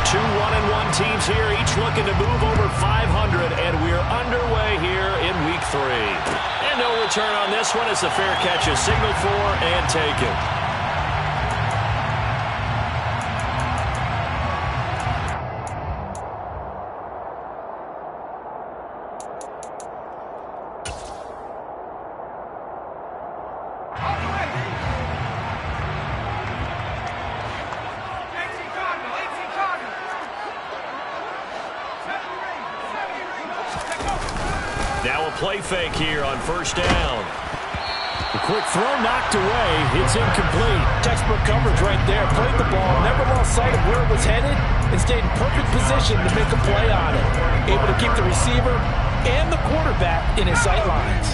Two 1-1 teams here, each looking to move over 500, and we're underway here in Week 3. And no return on this one as the fair catch is signaled for and taken. Now a play fake here on first down. A quick throw knocked away. It's incomplete. Textbook coverage right there. Played the ball, never lost sight of where it was headed, and stayed in perfect position to make a play on it. Able to keep the receiver and the quarterback in his sight lines.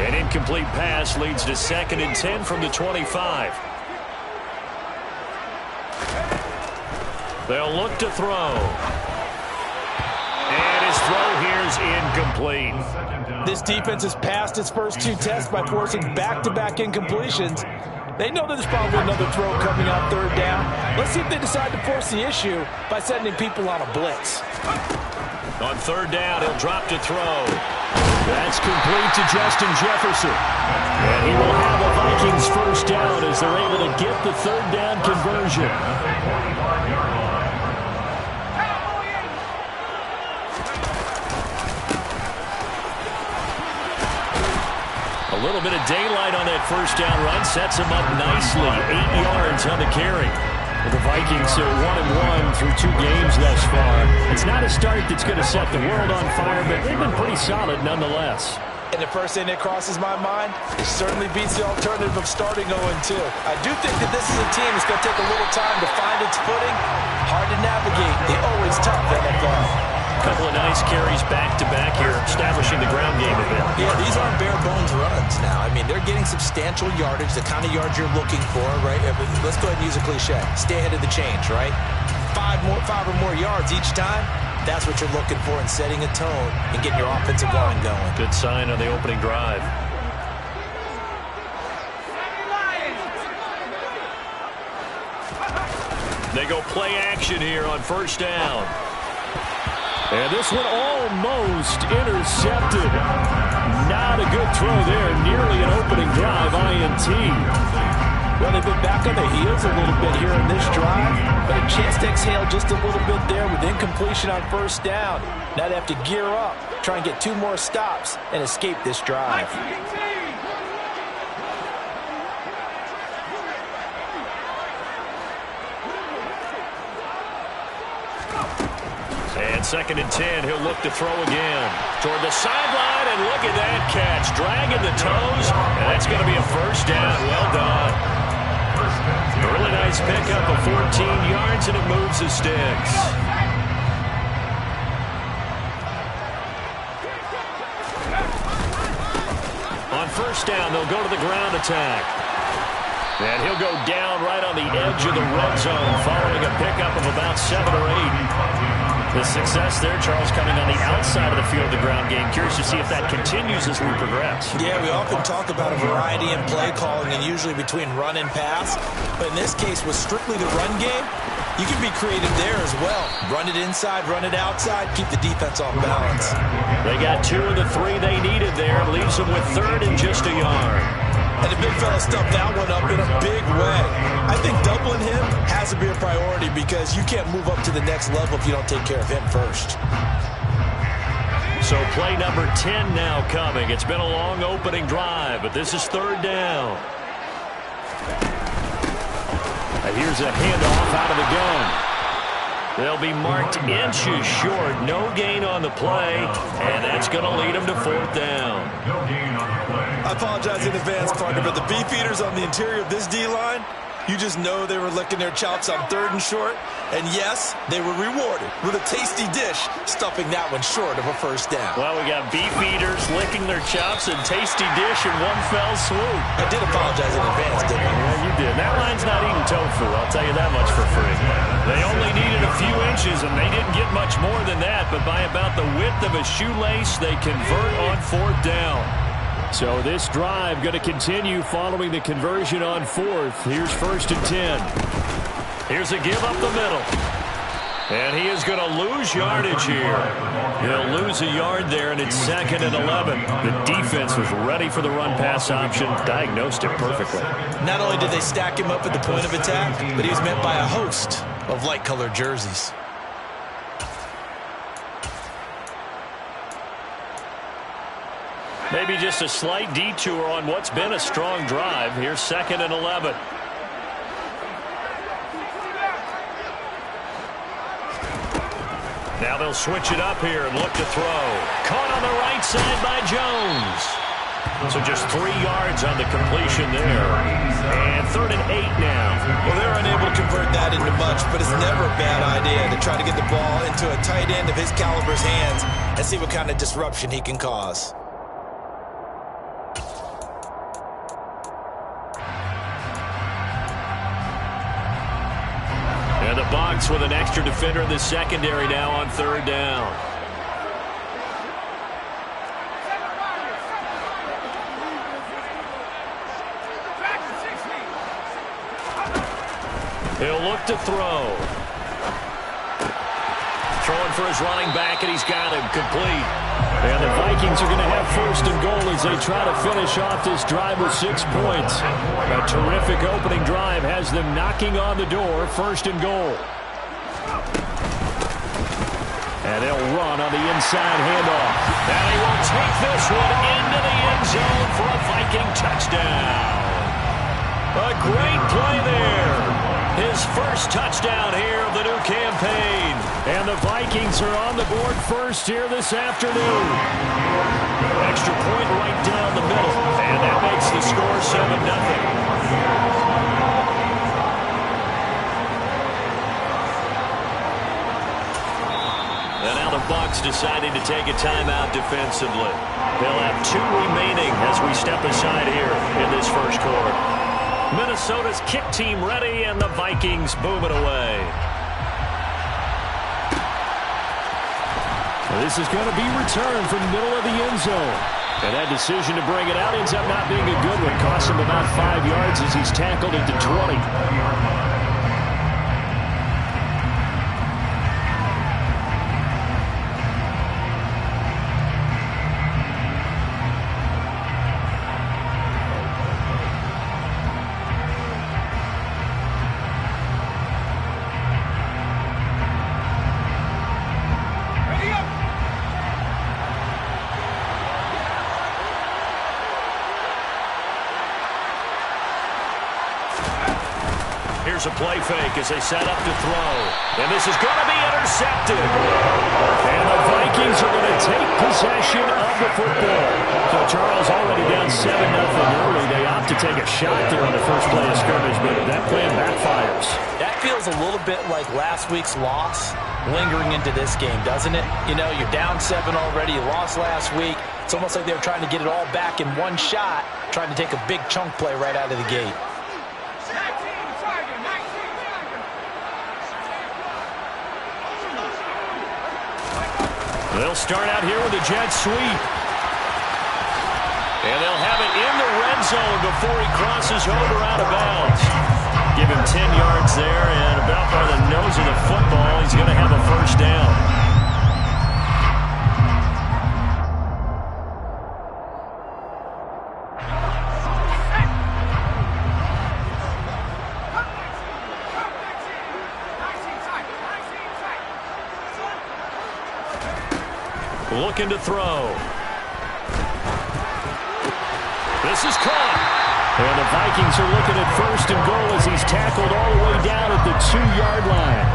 An incomplete pass leads to 2nd and 10 from the 25. They'll look to throw. And his throw here is incomplete. This defense has passed its first 2 tests by forcing back-to-back incompletions. They know that there's probably another throw coming on 3rd down. Let's see if they decide to force the issue by sending people on a blitz. On 3rd down, he'll drop to throw. That's complete to Justin Jefferson. And he will have a Vikings first down as they're able to get the 3rd down conversion. A little bit of daylight on that first down run sets him up nicely. 8 yards on the carry. The Vikings are 1-1 through 2 games thus far. It's not a start that's going to set the world on fire, but they've been pretty solid nonetheless. And the first thing that crosses my mind, it certainly beats the alternative of starting 0-2. I do think that this is a team that's going to take a little time to find its footing. Hard to navigate. They always tough NFL. Couple of nice carries back-to-back here, establishing the ground game a bit. Yeah, these aren't bare-bones runs now. I mean, they're getting substantial yardage, the kind of yards you're looking for, right? Let's go ahead and use a cliche. Stay ahead of the change, right? 5 or more yards each time. That's what you're looking for in setting a tone and getting your offensive line going. Good sign on the opening drive. They go play action here on first down. And this one almost intercepted. Not a good throw there. Nearly an opening drive INT. Well, they've been back on their heels a little bit here in this drive, but a chance to exhale just a little bit there with incompletion on first down. Now they have to gear up, try and get 2 more stops, and escape this drive. And 2nd and 10, he'll look to throw again. Toward the sideline, and look at that catch. Dragging the toes, and that's going to be a first down. Well done. A really nice pickup of 14 yards, and it moves the sticks. On first down, they'll go to the ground attack. And he'll go down right on the edge of the red zone following a pickup of about 7 or 8. The success there, Charles, coming on the outside of the field, the ground game. Curious to see if that continues as we progress. Yeah, we often talk about a variety in play calling and usually between run and pass. But in this case, with strictly the run game, you can be creative there as well. Run it inside, run it outside, keep the defense off balance. They got 2 of the 3 they needed there. Leaves them with 3rd and just a yard. And the big fella stuffed that one up in a big way. I think doubling him has to be a priority because you can't move up to the next level if you don't take care of him first. So play number 10 now coming. It's been a long opening drive, but this is 3rd down. And here's a handoff out of the gun. They'll be marked inches short. No gain on the play, and that's going to lead them to 4th down. No gain on the play. I apologize in advance, partner, but the beef eaters on the interior of this D-line, you just know they were licking their chops on 3rd and short. And yes, they were rewarded with a tasty dish, stuffing that one short of a first down. Well, we got beef eaters licking their chops and tasty dish in one fell swoop. I did apologize in advance, didn't I? Yeah, you did. That line's not eating tofu, I'll tell you that much for free. They only needed a few inches, and they didn't get much more than that, but by about the width of a shoelace, they convert on 4th down. So this drive going to continue following the conversion on 4th. Here's 1st and 10. Here's a give up the middle. And he is going to lose yardage here. He'll lose a yard there, and it's 2nd and 11. The defense was ready for the run-pass option, diagnosed it perfectly. Not only did they stack him up at the point of attack, but he was met by a host of light-colored jerseys. Maybe just a slight detour on what's been a strong drive. Here's 2nd and 11. Now they'll switch it up here and look to throw. Caught on the right side by Jones. So just 3 yards on the completion there. And 3rd and 8 now. Well, they're unable to convert that into much, but it's never a bad idea to try to get the ball into a tight end of his caliber's hands and see what kind of disruption he can cause. And the Bucs with an extra defender in the secondary now on 3rd down. He'll look to throw. Throwing for his running back, and he's got him complete. And the Vikings are going to have 1st and goal as they try to finish off this drive with 6 points. A terrific opening drive has them knocking on the door. 1st and goal. And they'll run on the inside handoff. And he will take this one into the end zone for a Viking touchdown. A great play there. His first touchdown here of the new campaign. And the Vikings are on the board first here this afternoon. Extra point right down the middle. And that makes the score 7-0. And now the Bucs deciding to take a timeout defensively. They'll have 2 remaining as we step aside here in this first quarter. Minnesota's kick team ready, and the Vikings boom it away. This is going to be returned from the middle of the end zone. And that decision to bring it out ends up not being a good one. Costs him about 5 yards as he's tackled at the 20. Here's a play fake as they set up to throw. And this is going to be intercepted. And the Vikings are going to take possession of the football. So Charles already down 7-0 early. They opt to take a shot there on the first play of scrimmage, but that plan backfires. That feels a little bit like last week's loss lingering into this game, doesn't it? You know, you're down 7 already. You lost last week. It's almost like they were trying to get it all back in one shot, trying to take a big chunk play right out of the gate. They'll start out here with a jet sweep. And they'll have it in the red zone before he crosses over out of bounds. Give him 10 yards there, and about by the nose of the football, he's going to have a first down. Looking to throw. This is caught. And the Vikings are looking at 1st and goal as he's tackled all the way down at the 2-yard line.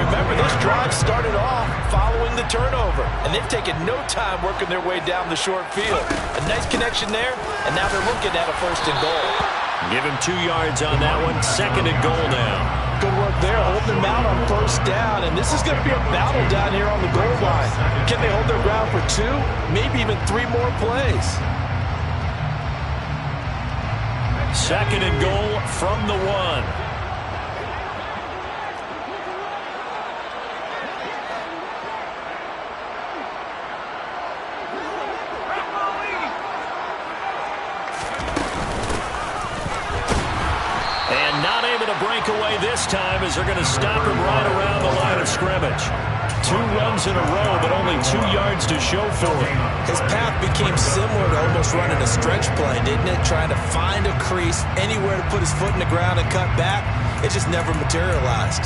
Remember, this drive started off following the turnover, and they've taken no time working their way down the short field. A nice connection there, and now they're looking at a 1st and goal. Give him 2 yards on that one. 2nd and goal now. Good work there, holding them out on 1st down, and this is going to be a battle down here on the goal line. Can they hold their ground for 2, maybe even 3 more plays? 2nd and goal from the 1. breakaway this time as they're going to stop him right around the line of scrimmage. 2 runs in a row, but only 2 yards to show for it. His path became similar to almost running a stretch play, didn't it? Trying to find a crease, anywhere to put his foot in the ground and cut back. It just never materialized.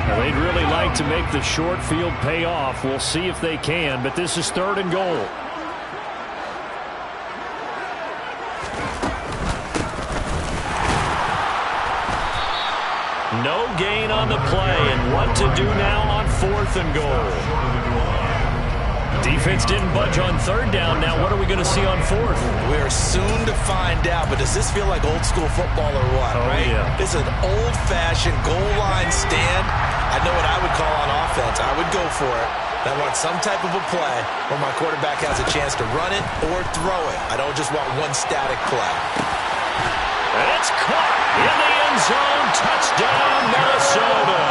Now, they'd really like to make the short field pay off. We'll see if they can, but this is 3rd and goal. No gain on the play, and what to do now on 4th and goal. Defense didn't budge on 3rd down. Now what are we going to see on 4th? We're soon to find out, but does this feel like old school football or what, right? Yeah. This is an old-fashioned goal line stand. I know what I would call on offense. I would go for it. I want some type of a play where my quarterback has a chance to run it or throw it. I don't just want one static play. And it's caught in the end zone. Touchdown, Minnesota.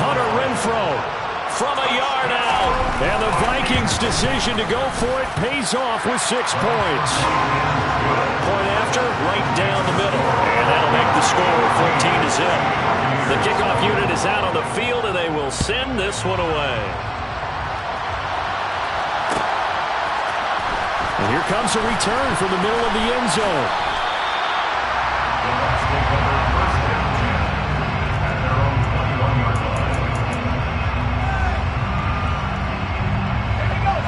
Hunter Renfrow from a yard out. And the Vikings' decision to go for it pays off with 6 points. Point after, right down the middle. And that'll make the score 14-0. The kickoff unit is out on the field, and they will send this one away. And here comes a return from the middle of the end zone.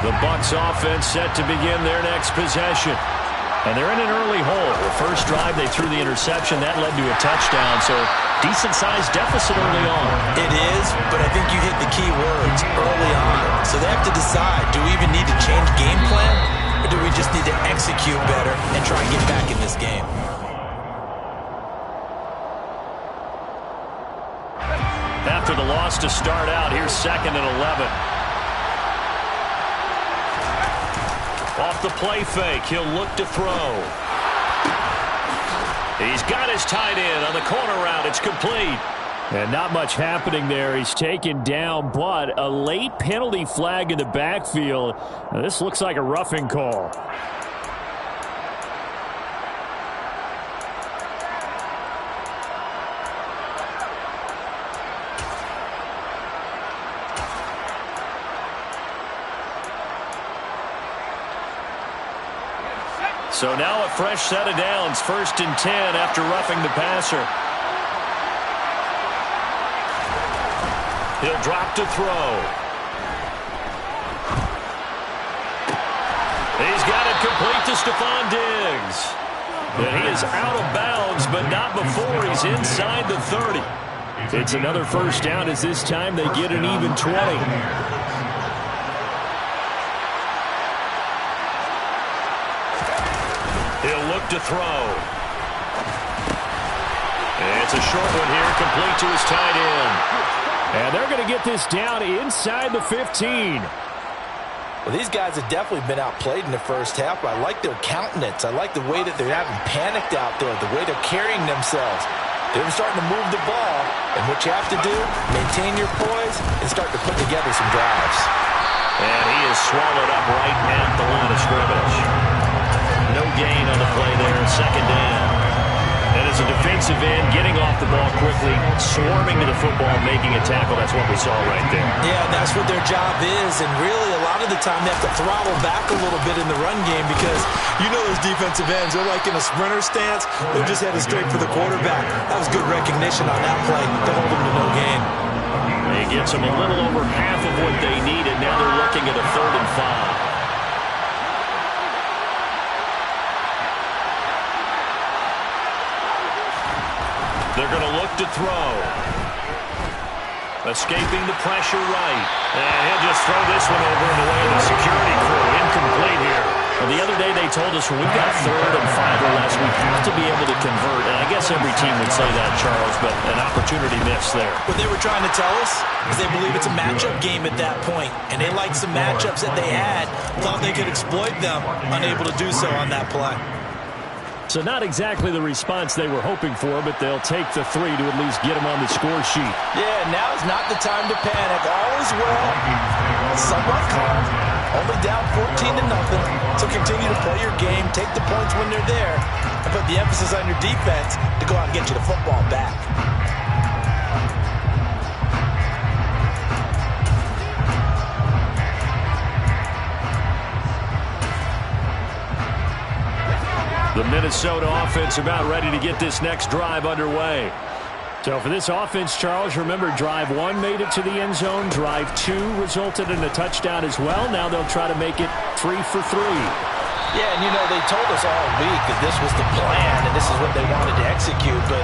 The Bucs offense set to begin their next possession. And they're in an early hole. The first drive, they threw the interception. That led to a touchdown, so decent-sized deficit early on. It is, but I think you hit the key words early on. So they have to decide, do we even need to change game plan, or do we just need to execute better and try and get back in this game? After the loss to start out, here's 2nd and 11. Off the play fake, he'll look to throw. He's got his tight end on the corner route. It's complete. And not much happening there. He's taken down, but a late penalty flag in the backfield. Now, this looks like a roughing call. So now a fresh set of downs, 1st and 10 after roughing the passer. He'll drop to throw. He's got it complete to Stephon Diggs. And he is out of bounds, but not before he's inside the 30. It's another first down as this time they get an even 20. He'll look to throw. It's a short one here, complete to his tight end. And they're going to get this down inside the 15. Well, these guys have definitely been outplayed in the first half, but I like their countenance. I like the way that they're having panicked out there, the way they're carrying themselves. They're starting to move the ball, and what you have to do, maintain your poise and start to put together some drives. And he is swallowed up right at the line of scrimmage. No gain on the play there, 2nd down. And as a defensive end, getting off the ball quickly, swarming to the football, making a tackle, that's what we saw right there. Yeah, that's what their job is, and really a lot of the time they have to throttle back a little bit in the run game because you know those defensive ends, they're like in a sprinter stance, they're just headed straight for the quarterback. That was good recognition on that play to hold them to no gain. He gets them a little over half of what they needed. Now they're looking at a 3rd and 5. They're going to look to throw. Escaping the pressure right. And he'll just throw this one over in the way of the security crew. Incomplete here. Well, the other day they told us when we've got 3rd and 5 or less, we have to be able to convert. And I guess every team would say that, Charles, but an opportunity missed there. What they were trying to tell us is they believe it's a matchup game at that point. And they liked some matchups that they had, thought they could exploit them, unable to do so on that play. So not exactly the response they were hoping for, but they'll take the 3 to at least get them on the score sheet. Yeah, now's not the time to panic. All is well. Somewhat calm. Only down 14-0. So continue to play your game, take the points when they're there, and put the emphasis on your defense to go out and get you the football back. The Minnesota offense about ready to get this next drive underway. So for this offense, Charles, remember drive 1 made it to the end zone. Drive 2 resulted in a touchdown as well. Now they'll try to make it 3 for 3. Yeah, and you know, they told us all week that this was the plan and this is what they wanted to execute, but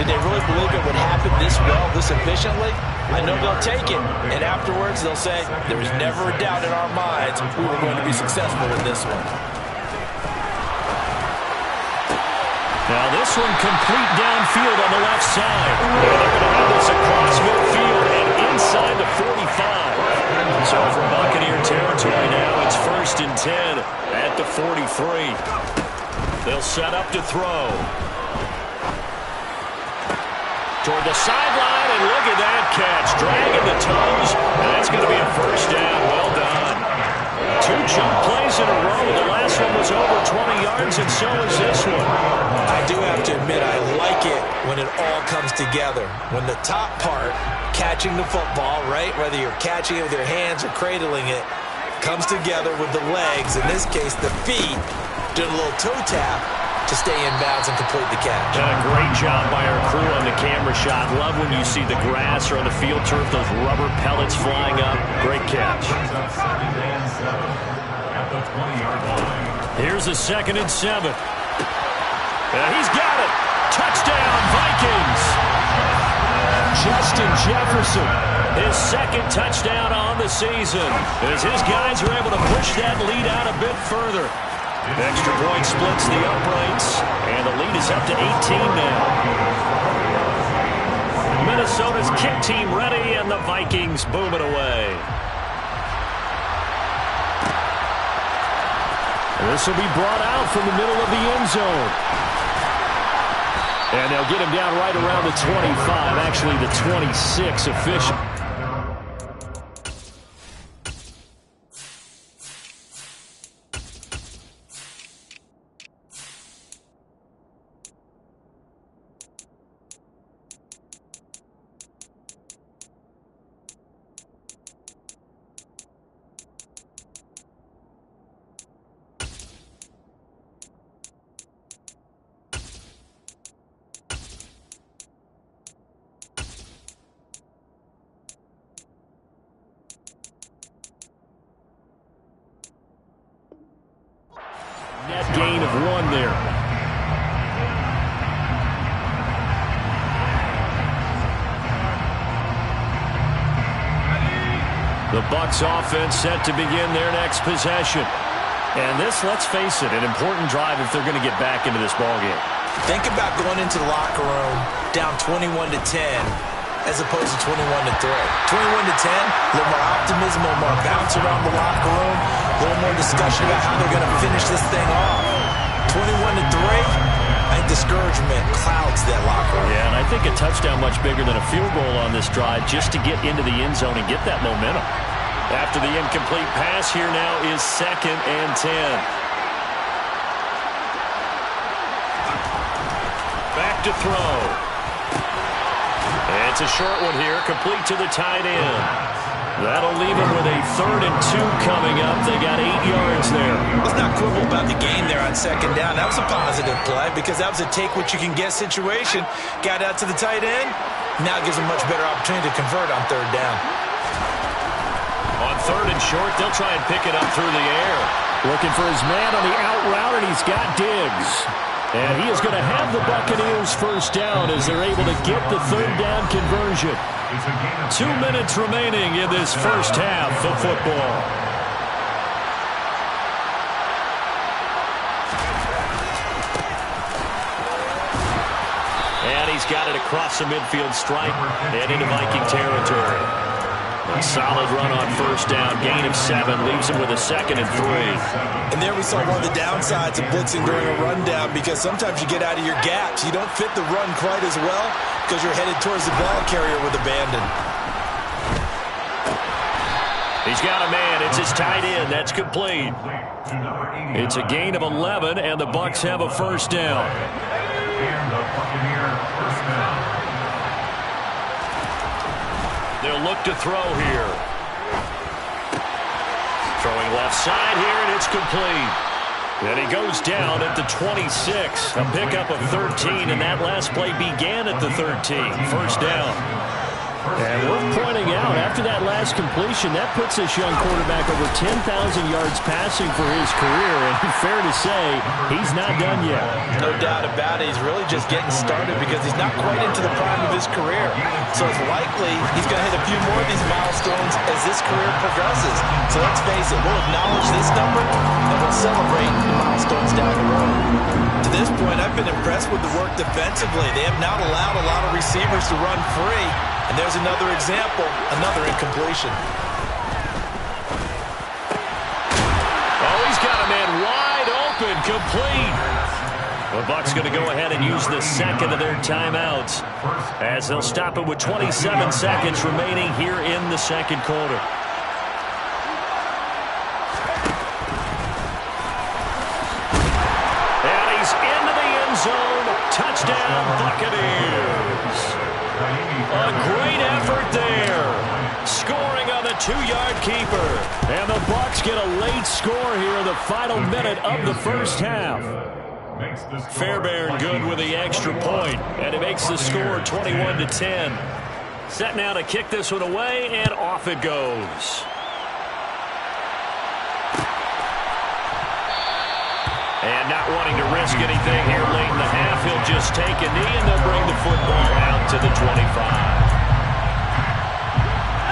did they really believe it would happen this well, this efficiently? I know they'll take it, and afterwards they'll say, there was never a doubt in our minds we were going to be successful in this one. Now this one complete downfield on the left side. They're going to have this across midfield and inside the 45. So from Buccaneer territory now, it's 1st and 10 at the 43. They'll set up to throw. Toward the sideline, and look at that catch. Dragging the toes, and that's going to be a 1st down. Well done. 2 jump plays in a row. The last one was over 20 yards, and so is this one. I do have to admit, I like it when it all comes together. When the top part, catching the football, right, whether you're catching it with your hands or cradling it, comes together with the legs, in this case the feet, doing a little toe tap to stay in bounds and complete the catch. And a great job by our crew on the camera shot. Love when you see the grass or on the field turf, those rubber pellets flying up. Great catch. Here's a 2nd and 7. He's got it. Touchdown, Vikings. Justin Jefferson, his 2nd touchdown on the season, as his guys are able to push that lead out a bit further. Extra point splits the uprights, and the lead is up to 18 now. Minnesota's kick team ready, and the Vikings boom it away. This will be brought out from the middle of the end zone. And they'll get him down right around the 25, actually the 26 official. Net gain of 1 there. The Bucs offense set to begin their next possession. And this, let's face it, an important drive if they're going to get back into this ballgame. Think about going into the locker room down 21-10 as opposed to 21-3. 21-10, a little more optimism, a little more bounce around the locker room, a little more discussion about how they're going to finish this thing off. 21-3, I think discouragement clouds that locker room. Yeah, and I think a touchdown much bigger than a field goal on this drive just to get into the end zone and get that momentum. After the incomplete pass, here now is 2nd and 10. Back to throw. And it's a short one here, complete to the tight end. That'll leave him with a 3rd and 2 coming up. They got 8 yards there. Let's not quibble about the gain there on 2nd down. That was a positive play because that was a take-what-you-can-get situation. Got out to the tight end. Now it gives them much better opportunity to convert on 3rd down. On 3rd and short, they'll try and pick it up through the air. Looking for his man on the out route, and he's got Diggs. And he is going to have the Buccaneers 1st down as they're able to get the 3rd down conversion. 2 minutes remaining in this 1st half of football. And he's got it across the midfield stripe and into Viking territory. A solid run on 1st down, gain of 7, leaves him with a 2nd and 3. And there we saw one of the downsides of blitzing during a rundown because sometimes you get out of your gaps. You don't fit the run quite as well because you're headed towards the ball carrier with abandon. He's got a man. It's his tight end. That's complete. It's a gain of 11, and the Bucs have a first down. They'll look to throw here. Throwing left side here, and it's complete. And he goes down at the 26. A pickup of 13, and that last play began at the 13. First down. And worth pointing out, after that last completion, that puts this young quarterback over 10,000 yards passing for his career. And fair to say, he's not done yet. No doubt about it. He's really just getting started because he's not quite into the prime of his career. So it's likely he's going to hit a few more of these milestones as this career progresses. So let's face it, we'll acknowledge this number and we'll celebrate the milestones down the road. To this point, I've been impressed with the work defensively. They have not allowed a lot of receivers to run free. And there's another example, another incompletion. Oh, he's got a man wide open, complete. The Bucs going to go ahead and use the second of their timeouts as they'll stop it with 27 seconds remaining here in the second quarter. And he's into the end zone. Touchdown, Buccaneers. A great effort there. Scoring on the 2-yard keeper. And the Bucs get a late score here in the final minute of the first half. Fairbairn good with the extra point, and it makes the score 21-10. Set now to kick this one away, and off it goes. And not wanting to risk anything here late in the half, he'll just take a knee, and they'll bring the football out to the 25.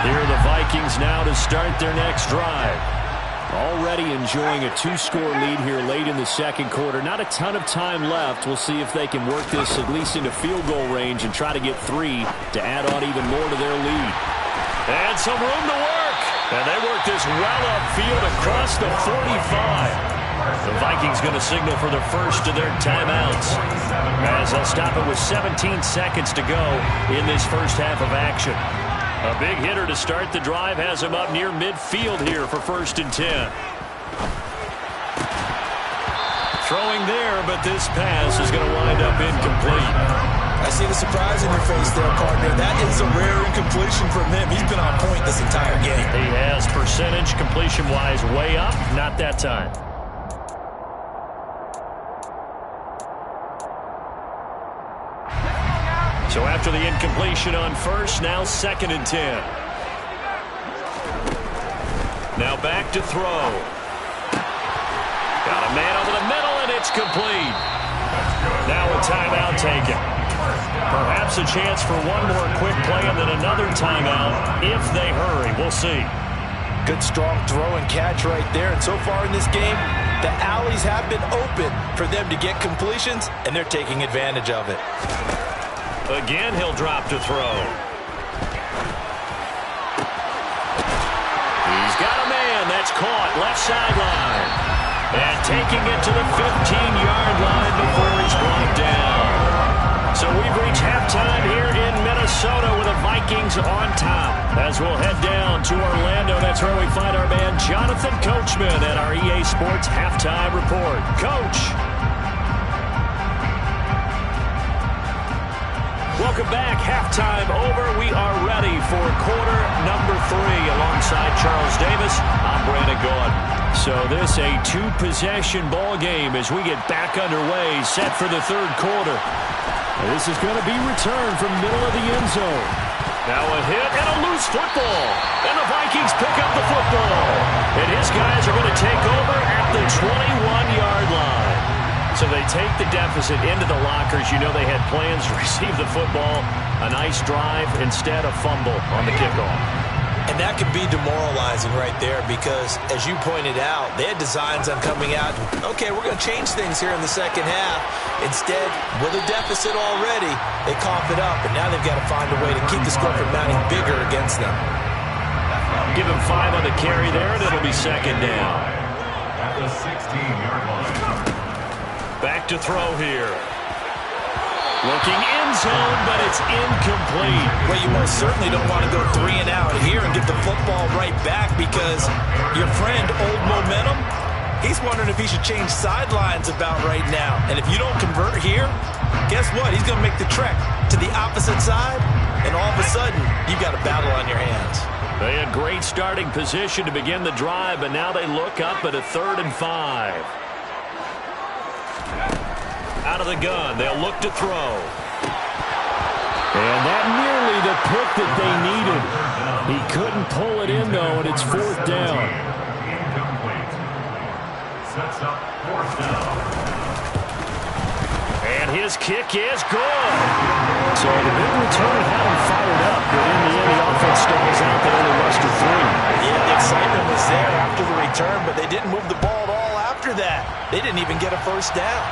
Here are the Vikings now to start their next drive. Already enjoying a 2-score lead here late in the second quarter. Not a ton of time left. We'll see if they can work this at least into field goal range and try to get 3 to add on even more to their lead. And some room to work. And they work this well upfield across the 45. The Vikings going to signal for the first of their timeouts as they'll stop it with 17 seconds to go in this first half of action. A big hitter to start the drive has him up near midfield here for 1st and 10. Throwing there, but this pass is going to wind up incomplete. I see the surprise in your face there, partner. That is a rare incompletion from him. He's been on point this entire game. He has percentage completion-wise way up. Not that time. So after the incompletion on first, now 2nd and 10. Now back to throw. Got a man over the middle, and it's complete. Now a timeout taken. Perhaps a chance for one more quick play and then another timeout if they hurry. We'll see. Good strong throw and catch right there. And so far in this game, the alleys have been open for them to get completions, and they're taking advantage of it. Again, he'll drop to throw. He's got a man. That's caught. Left sideline. And taking it to the 15-yard line before he's brought down. So we've reached halftime here in Minnesota with the Vikings on top. As we'll head down to Orlando, that's where we find our man Jonathan Coachman at our EA Sports Halftime Report. Coach. Welcome back. Halftime over. We are ready for quarter number 3. Alongside Charles Davis, I'm Brandon Gaudin. So this a 2-possession ball game as we get back underway, set for the third quarter. This is going to be returned from middle of the end zone. Now a hit and a loose football. And the Vikings pick up the football. And his guys are going to take over at the 21-yard line. So they take the deficit into the lockers. You know they had plans to receive the football. A nice drive, instead a fumble on the kickoff. And that can be demoralizing right there because, as you pointed out, they had designs on coming out. Okay, we're going to change things here in the second half. Instead, with a deficit already, they cough it up. And now they've got to find a way to keep the score from mounting bigger against them. Give him 5 on the carry there, and it'll be 2nd down. At the 16-yard line. Back to throw here. Looking end zone, but it's incomplete. Well, you most certainly don't want to go 3 and out here and get the football right back because your friend, Old Momentum, he's wondering if he should change sidelines about right now. And if you don't convert here, guess what? He's going to make the trek to the opposite side, and all of a sudden, you've got a battle on your hands. They had great starting position to begin the drive, but now they look up at a 3rd and 5. Out of the gun, they'll look to throw. And that nearly the pick that they needed. He couldn't pull it in, though, and it's 4th down. Sets up 4th down. And his kick is good. So the big return had him fired up, but in the end, the offense stalls out there to rush to 3. Yeah, the excitement was there after the return, but they didn't move the ball at all after that. They didn't even get a 1st down.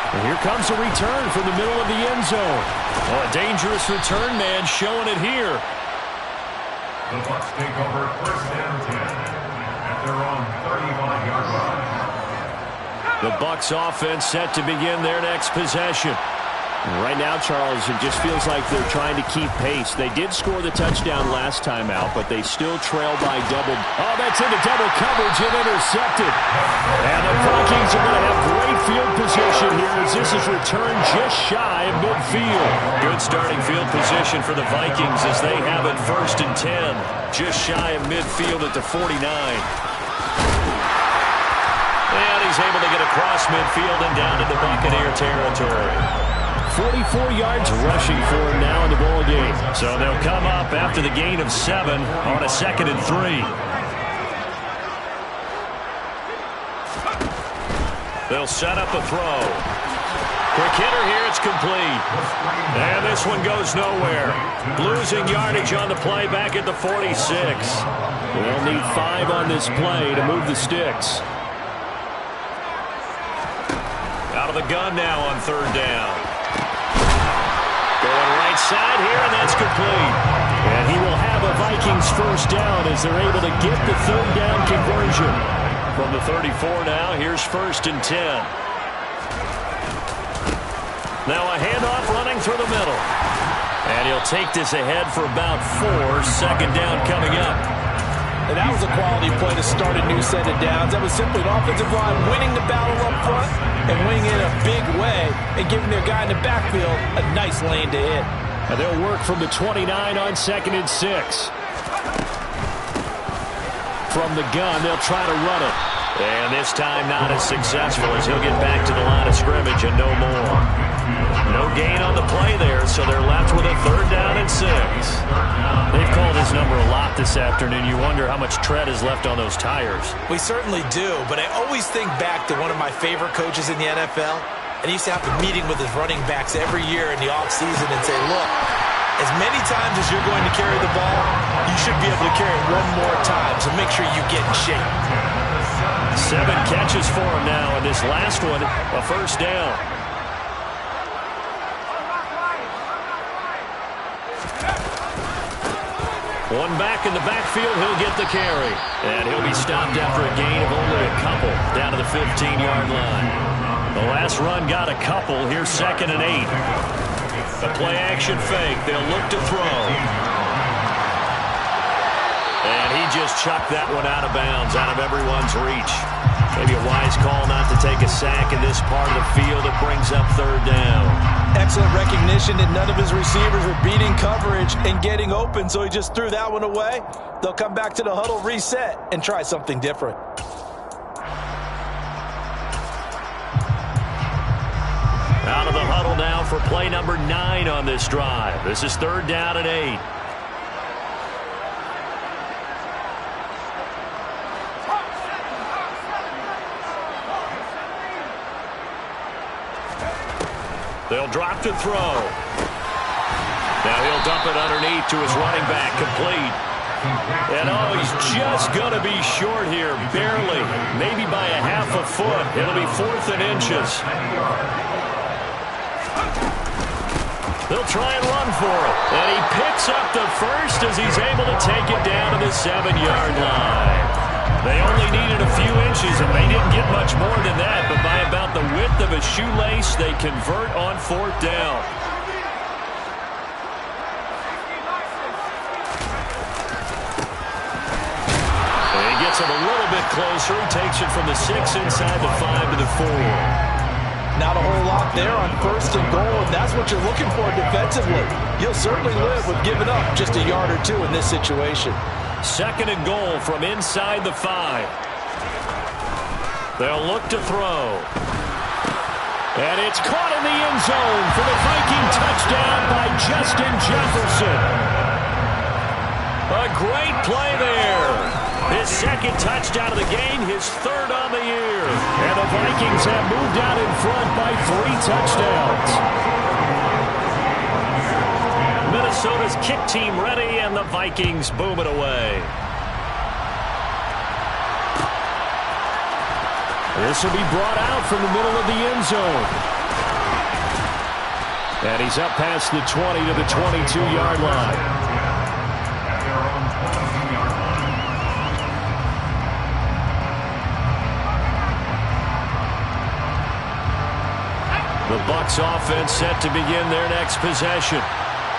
And here comes a return from the middle of the end zone. Oh, a dangerous return man showing it here. The Bucs take over 1st and 10 at their own 35-yard line. The Bucs offense set to begin their next possession. Right now, Charles, it just feels like they're trying to keep pace. They did score the touchdown last time out, but they still trail by double. Oh, that's into double coverage and intercepted. And the Vikings are going to have great field position here as this is returned just shy of midfield. Good starting field position for the Vikings as they have it 1st and 10. Just shy of midfield at the 49. And he's able to get across midfield and down into Buccaneer territory. 44 yards rushing for him now in the ball game. So they'll come up after the gain of 7 on a 2nd and 3. They'll set up a throw. Quick hitter here, it's complete. And this one goes nowhere. Losing yardage on the play back at the 46. They'll need 5 on this play to move the sticks. Out of the gun now on 3rd down. Going right side here, and that's complete. And he will have a Vikings 1st down as they're able to get the 3rd down conversion. From the 34 now, here's 1st and 10. Now a handoff running through the middle. And he'll take this ahead for about 4. 2nd down coming up. And that was a quality play to start a new set of downs. That was simply an offensive line winning the battle up front and winning it in a big way and giving their guy in the backfield a nice lane to hit. And they'll work from the 29 on 2nd and 6. From the gun, they'll try to run it. And this time not as successful as he'll get back to the line of scrimmage and no more. No gain on the play there, so they're left with a 3rd down and 6. They've called his number a lot this afternoon. You wonder how much tread is left on those tires. We certainly do, but I always think back to one of my favorite coaches in the NFL, and he used to have a meeting with his running backs every year in the offseason and say, look, as many times as you're going to carry the ball, you should be able to carry it one more time, so make sure you get in shape. 7 catches for him now, and this last one, a 1st down. One back in the backfield, he'll get the carry. And he'll be stopped after a gain of only a couple down to the 15-yard line. The last run got a couple. Here's 2nd and 8. A play-action fake. They'll look to throw. And he just chucked that one out of bounds, out of everyone's reach. Maybe a wise call not to take a sack in this part of the field. It brings up 3rd down. Excellent recognition that none of his receivers were beating coverage and getting open, so he just threw that one away. They'll come back to the huddle, reset, and try something different. Out of the huddle now for play number 9 on this drive. This is 3rd down and 8. They'll drop to throw. Now he'll dump it underneath to his running back, complete. And oh, he's just going to be short here, barely, maybe by a half a foot. It'll be 4th and inches. They'll try and run for it. And he picks up the 1st as he's able to take it down to the 7-yard line. They only needed a few inches, and they didn't get much more than that, but by about the width of a shoelace, they convert on 4th down. And he gets it a little bit closer. He takes it from the 6 inside the 5 to the 4. Not a whole lot there on 1st and goal, and that's what you're looking for defensively. You'll certainly live with giving up just a yard or 2 in this situation. 2nd and goal from inside the 5. They'll look to throw. And it's caught in the end zone for the Viking touchdown by Justin Jefferson. A great play there. His 2nd touchdown of the game, his 3rd on the year. And the Vikings have moved out in front by 3 touchdowns. Minnesota's kick team ready, and the Vikings boom it away. This will be brought out from the middle of the end zone. And he's up past the 20 to the 22-yard line. At their own 22-yard line. The Bucs offense set to begin their next possession.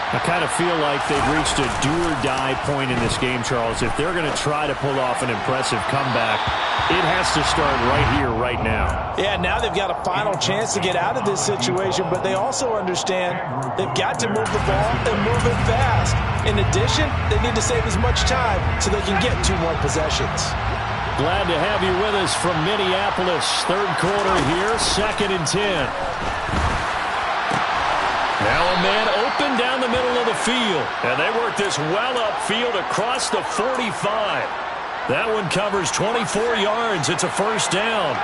I kind of feel like they've reached a do-or-die point in this game, Charles. If they're going to try to pull off an impressive comeback, it has to start right here, right now. Yeah, now they've got a final chance to get out of this situation, but they also understand they've got to move the ball and move it fast. In addition, they need to save as much time so they can get 2 more possessions. Glad to have you with us from Minneapolis. 3rd quarter here, 2nd and 10. Now a man open down the middle of the field. And they work this well upfield across the 45. That one covers 24 yards. It's a 1st down.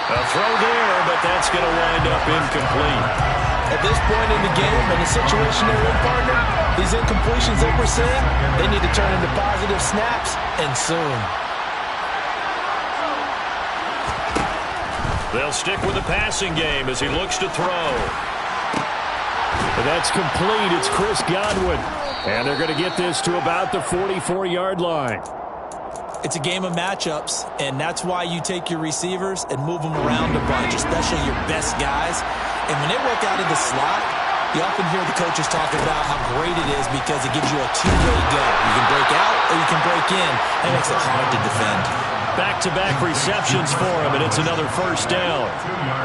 A throw there, but that's going to wind up incomplete. At this point in the game and the situation they're in, partner, these incompletions that we're seeing, they need to turn into positive snaps, and soon. They'll stick with the passing game as he looks to throw. That's complete. It's Chris Godwin. And they're going to get this to about the 44-yard line. It's a game of matchups, and that's why you take your receivers and move them around a bunch, especially your best guys. And when they work out of the slot, you often hear the coaches talk about how great it is because it gives you a 2-way go. You can break out or you can break in. That makes it hard to defend. Back-to-back receptions for him, and it's another 1st down.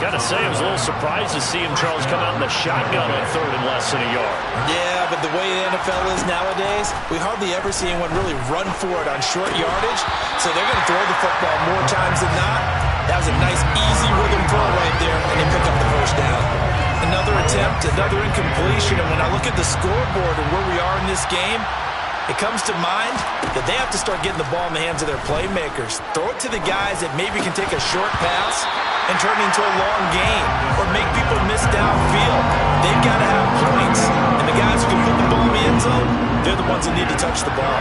Got to say, I was a little surprised to see him, Charles, come out in the shotgun on 3rd and less than a yard. Yeah, but the way the NFL is nowadays, we hardly ever see anyone really run for it on short yardage, so they're going to throw the football more times than not. That was a nice, easy rhythm throw right there, and they pick up the 1st down. Another attempt, another incompletion, and when I look at the scoreboard and where we are in this game, it comes to mind that they have to start getting the ball in the hands of their playmakers. Throw it to the guys that maybe can take a short pass and turn it into a long gain or make people miss downfield. They've got to have points. And the guys who can put the ball in the end zone, they're the ones that need to touch the ball.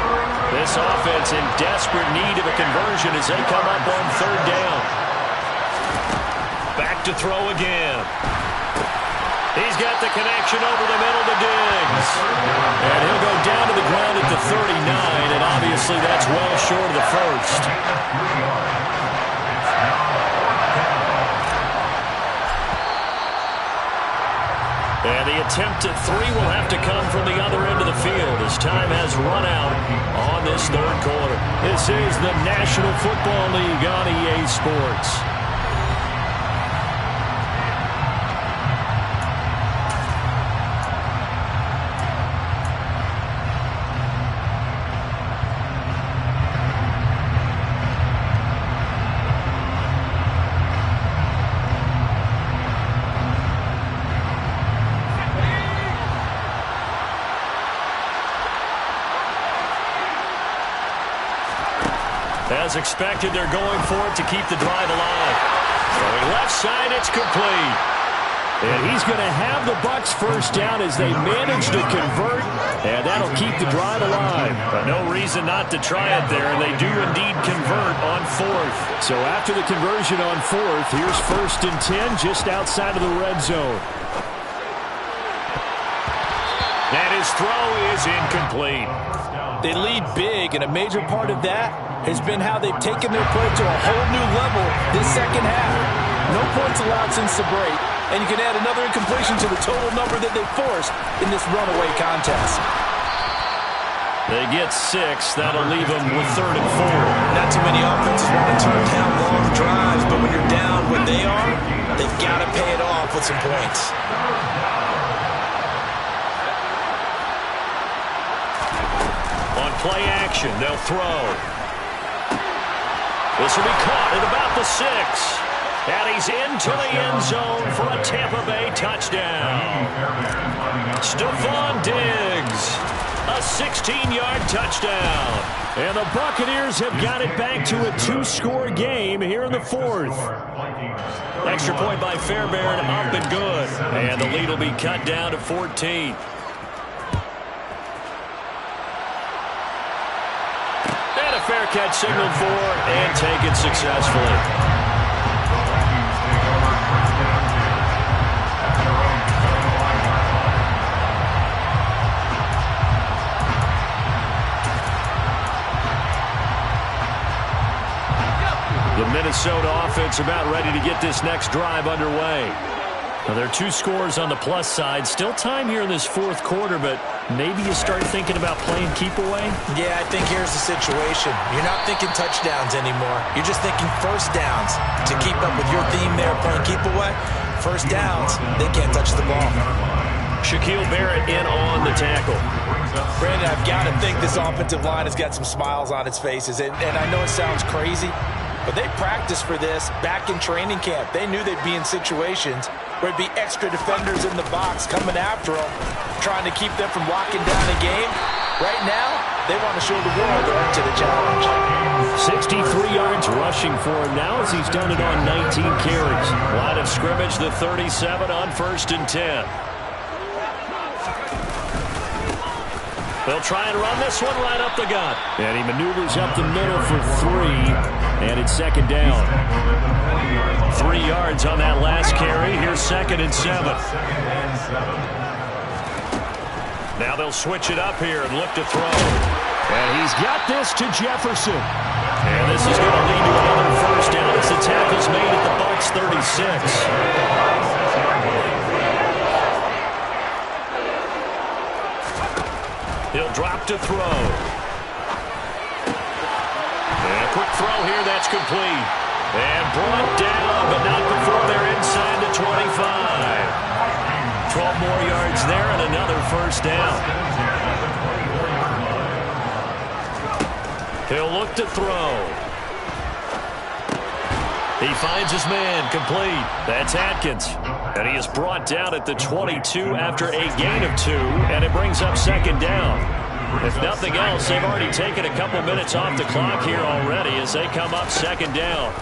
This offense in desperate need of a conversion as they come up on 3rd down. Back to throw again. He's got the connection over the middle to Diggs. And he'll go down to the ground at the 39, and obviously that's well short of the 1st. And the attempt at 3 will have to come from the other end of the field as time has run out on this 3rd quarter. This is the National Football League on EA Sports. As expected, they're going for it to keep the drive alive. Throwing left side, it's complete. And he's going to have the Bucs 1st down as they manage to convert, and that'll keep the drive alive. But no reason not to try it there, and they do indeed convert on 4th. So after the conversion on 4th, here's 1st and 10 just outside of the red zone. his throw is incomplete. They lead big, and a major part of that has been how they've taken their play to a whole new level this second half. No points allowed since the break, and you can add another incompletion to the total number that they forced in this runaway contest. They get 6. That'll leave them with 3rd and 4. Not too many offenses want to turn down long drives, but when you're down what they are, they've got to pay it off with some points. On play action, they'll throw. This will be caught at about the 6. And he's into the end zone for a Tampa Bay touchdown. Stephon Diggs, a 16-yard touchdown. And the Buccaneers have got it back to a 2-score game here in the 4th. Extra point by Fairbairn, up and good. And the lead will be cut down to 14. Fair catch signaled for and taken successfully. The Minnesota offense about ready to get this next drive underway. Now, there are 2 scores on the plus side. Still time here in this 4th quarter, but maybe you start thinking about playing keep away? Yeah, I think here's the situation. You're not thinking touchdowns anymore. You're just thinking first downs. To keep up with your theme there, playing keep away, first downs, they can't touch the ball. Shaquille Barrett in on the tackle. Brandon, I've got to think this offensive line has got some smiles on its faces. And I know it sounds crazy, but they practiced for this back in training camp. They knew they'd be in situations where it'd be extra defenders in the box coming after them, trying to keep them from locking down a game. Right now, they want to show the world they're up to the challenge. 63 yards rushing for him now as he's done it on 19 carries. Line of scrimmage, the 37 on 1st and 10. They'll try and run this one right up the gut. And he maneuvers up the middle for 3, and it's 2nd down. 3 yards on that last carry. Here's 2nd and 7. Now they'll switch it up here and look to throw. And he's got this to Jefferson. And this is going to lead to another 1st down as the tackle's made at the Bucs 36. He'll drop to throw. And a quick throw here, that's complete. And brought down, but not before they're inside the 25. 12 more yards there and another 1st down. He'll look to throw. He finds his man, complete. That's Atkins. And he is brought down at the 22 after a gain of 2, and it brings up 2nd down. If nothing else, they've already taken a couple minutes off the clock here already as they come up 2nd down.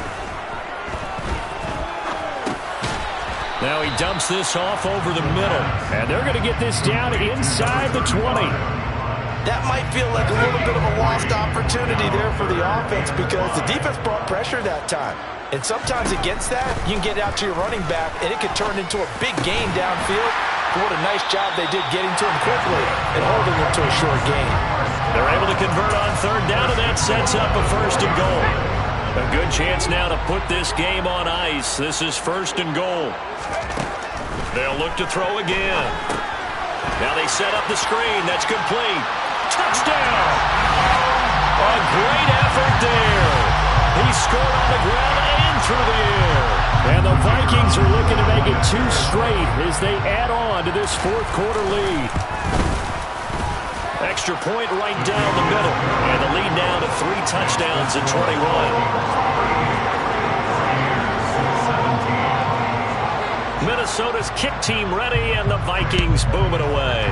Now he dumps this off over the middle, and they're going to get this down inside the 20. That might feel like a little bit of a lost opportunity there for the offense because the defense brought pressure that time. And sometimes against that, you can get out to your running back, and it could turn into a big gain downfield. But what a nice job they did getting to him quickly and holding him to a short gain. They're able to convert on 3rd down, and that sets up a 1st and goal. A good chance now to put this game on ice. This is 1st and goal. They'll look to throw again. Now they set up the screen. That's complete. Touchdown! A great effort there. He scored on the ground and through the air. And the Vikings are looking to make it 2 straight as they add on to this 4th quarter lead. Extra point right down the middle. And the lead now to 3 touchdowns at 21. Minnesota's kick team ready, and the Vikings boom it away.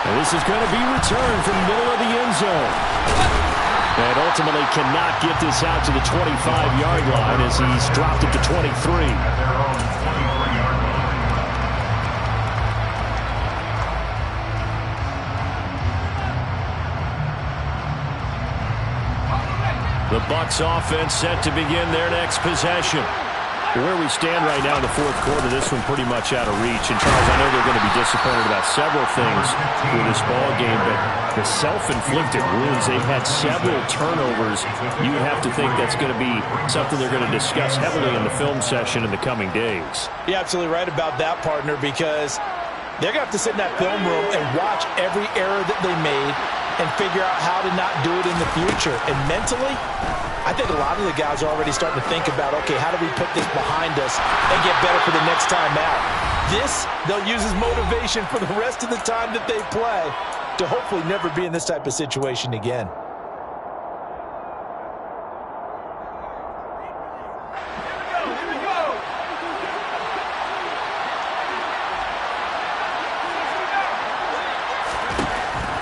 And this is going to be returned from the middle of the end zone. And ultimately cannot get this out to the 25-yard line as he's dropped it to 23. The Bucs offense set to begin their next possession. Where we stand right now in the fourth quarter, this one pretty much out of reach. And, Charles, I know they're going to be disappointed about several things with this ball game, but the self-inflicted wounds, they've had several turnovers. You have to think that's going to be something they're going to discuss heavily in the film session in the coming days. You're absolutely right about that, partner, because they're going to have to sit in that film room and watch every error that they made and figure out how to not do it in the future. And mentally, I think a lot of the guys are already starting to think about, okay, how do we put this behind us and get better for the next time out? This, they'll use as motivation for the rest of the time that they play to hopefully never be in this type of situation again.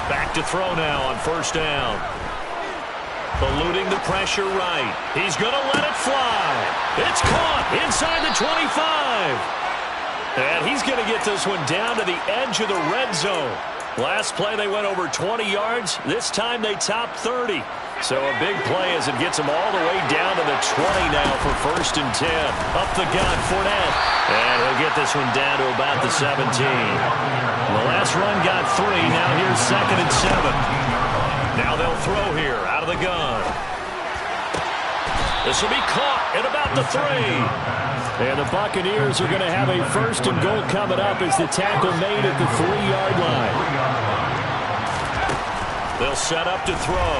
Back to throw now on first down. Eluding the pressure right. He's going to let it fly. It's caught inside the 25. And he's going to get this one down to the edge of the red zone. Last play they went over 20 yards. This time they top 30. So a big play as it gets him all the way down to the 20 now for first and 10. Up the gut, Fournette. And he'll get this one down to about the 17. The last run got 3. Now here's second and 7. Now they'll throw here out of the gun. This will be caught at about the 3. And the Buccaneers are going to have a first and goal coming up as the tackle made at the 3-yard line. They'll set up to throw.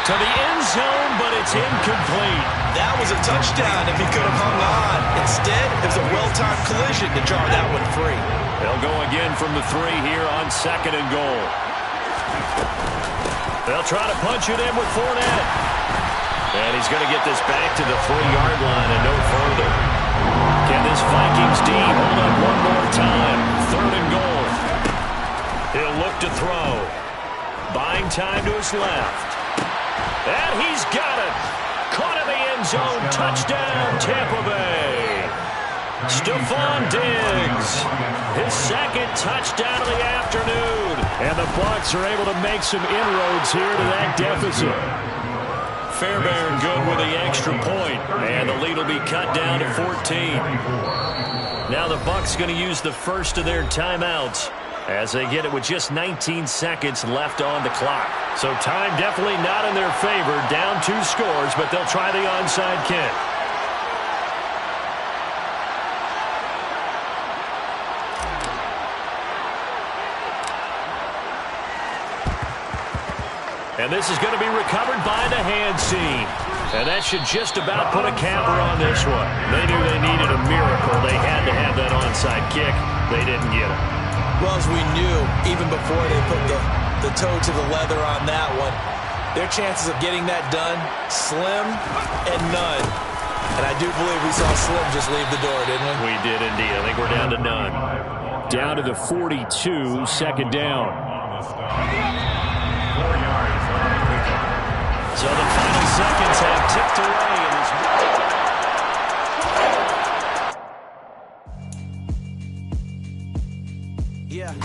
To the end zone, but it's incomplete. That was a touchdown if he could have hung on. Instead, it was a well-timed collision to draw that one free. They'll go again from the 3 here on second and goal. They'll try to punch it in with Fournette. And he's going to get this back to the 3-yard line and no further. Can this Vikings D hold up one more time? Third and goal. He'll look to throw. Buying time to his left. And he's got it. Caught in the end zone. Touchdown, Tampa Bay. Stephon Diggs. His second touchdown of the afternoon. And the Bucs are able to make some inroads here to that deficit. Fairbairn good with the extra point. And the lead will be cut down to 14. Now the Bucs going to use the first of their timeouts as they get it with just 19 seconds left on the clock. So time definitely not in their favor. Down 2 scores, but they'll try the onside kick. And this is going to be recovered by the hand scene. And that should just about put a capper on this one. They knew they needed a miracle. They had to have that onside kick. They didn't get it. Well, as we knew, even before they put the toe to the leather on that one, their chances of getting that done, slim and none. And I do believe we saw Slim just leave the door, didn't we? We did indeed. I think we're down to none. Down to the 42, second down. So the final seconds have ticked away.